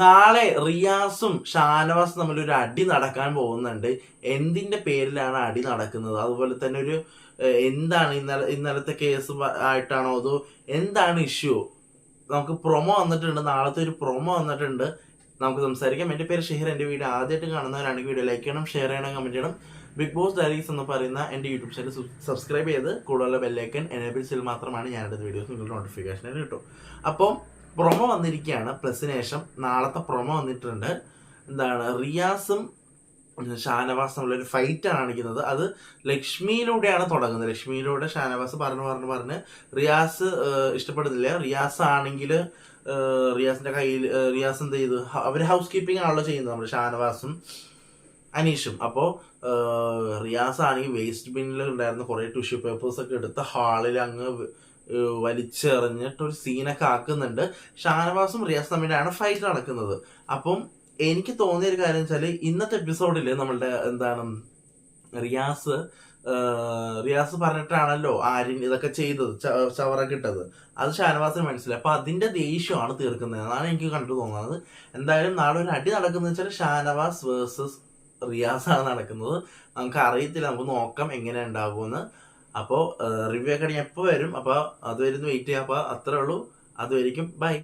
നാളെ റിയാസും ഷാനവാസും തമ്മിൽ ഒരു അടി നടക്കാൻ പോകുന്നുണ്ട്. എന്തിന്റെ പേരിലാണ് അടി നടക്കുന്നത്, അതുപോലെ തന്നെ എന്താണ് ഇന്നലത്തെ കേസ് ആയിട്ടാണോ അതോ എന്താണ് ഇഷ്യൂ? നമുക്ക് പ്രൊമോ വന്നിട്ടുണ്ട്, നാളത്തെ ഒരു പ്രൊമോ വന്നിട്ടുണ്ട്, നമുക്ക് സംസാരിക്കാം. എൻ്റെ പേര് ഷെഹിർ. എൻ്റെ വീഡിയോ ആദ്യമായിട്ട് കാണുന്നവരാണെങ്കിൽ വീഡിയോ ലൈക്ക് ചെയ്യണം, ഷെയർ ചെയ്യണം, കമന്റ് ചെയ്യണം. ബിഗ് ബോസ് ഡയറീസ് എന്ന് പറയുന്ന എൻ്റെ യൂട്യൂബ് ചാനൽ സബ്സ്ക്രൈബ് ചെയ്ത് കൂടുതലുള്ള ബെല്ലൈക്കൻ എനേബിൾ ചെയ്ത് മാത്രമാണ് ഞാനെടുത്ത വീഡിയോസ് നിങ്ങൾക്ക് നോട്ടിഫിക്കേഷൻ കിട്ടും. അപ്പം പ്രൊമോ വന്നിരിക്കുകയാണ്. പ്ലസിന് ശേഷം നാളത്തെ പ്രൊമോ വന്നിട്ടുണ്ട്. എന്താണ്, റിയാസും ഷാനവാസ് തമ്മിലൊരു ഫൈറ്റാണ് കാണിക്കുന്നത്. അത് ലക്ഷ്മിയിലൂടെയാണ് തുടങ്ങുന്നത്. ലക്ഷ്മിയിലൂടെ ഷാനവാസ് പറഞ്ഞ് റിയാസ് ഇഷ്ടപ്പെടുന്നില്ല. റിയാസ് ആണെങ്കിൽ റിയാസിന്റെ കയ്യിൽ റിയാസ് എന്ത് ചെയ്തു, അവര് ഹൗസ് കീപ്പിംഗ് ആണല്ലോ ചെയ്യുന്നത്, നമ്മുടെ ഷാനവാസും അനീഷും. അപ്പോൾ റിയാസ് ആണെങ്കിൽ വേസ്റ്റ് ബിന്നിൽ ഉണ്ടായിരുന്ന കുറേ ടിഷ്യൂ പേപ്പേഴ്സ് ഒക്കെ എടുത്ത് ഹാളിൽ അങ്ങ് വലിച്ചെറിഞ്ഞിട്ട് ഒരു സീനൊക്കെ ആക്കുന്നുണ്ട്. ഷാനവാസും റിയാസ് തമ്മിലാണ് ഫൈറ്റ് നടക്കുന്നത്. അപ്പം എനിക്ക് തോന്നിയ ഒരു കാര്യം വെച്ചാൽ, ഇന്നത്തെ എപ്പിസോഡിൽ നമ്മളുടെ റിയാസ് പറഞ്ഞിട്ടാണല്ലോ ആര്യൻ ഇതൊക്കെ ചെയ്തത്, ചവറൊക്കെ ഇട്ടത്. അത് ഷാനവാസിന് മനസ്സിലായി. അപ്പൊ അതിന്റെ ദേഷ്യമാണ് തീർക്കുന്നത് എന്നാണ് എനിക്ക് കണ്ടു തോന്നുന്നത്. എന്തായാലും നാളെ ഒരു അടി നടക്കുന്നത് വെച്ചാൽ ഷാനവാസ് വേഴ്സസ് റിയാസ് ആണ് നടക്കുന്നത്. നമുക്ക് അറിയത്തില്ല, നമുക്ക് നോക്കാം എങ്ങനെ ഉണ്ടാകുമെന്ന്. അപ്പോൾ റിവ്യൂ ഒക്കെ എപ്പോൾ വരും, അപ്പോൾ അതുവരെ വെയിറ്റ് ചെയ്യാം. അപ്പോൾ അത്രേ ഉള്ളൂ. അതുവരെയും ബൈ.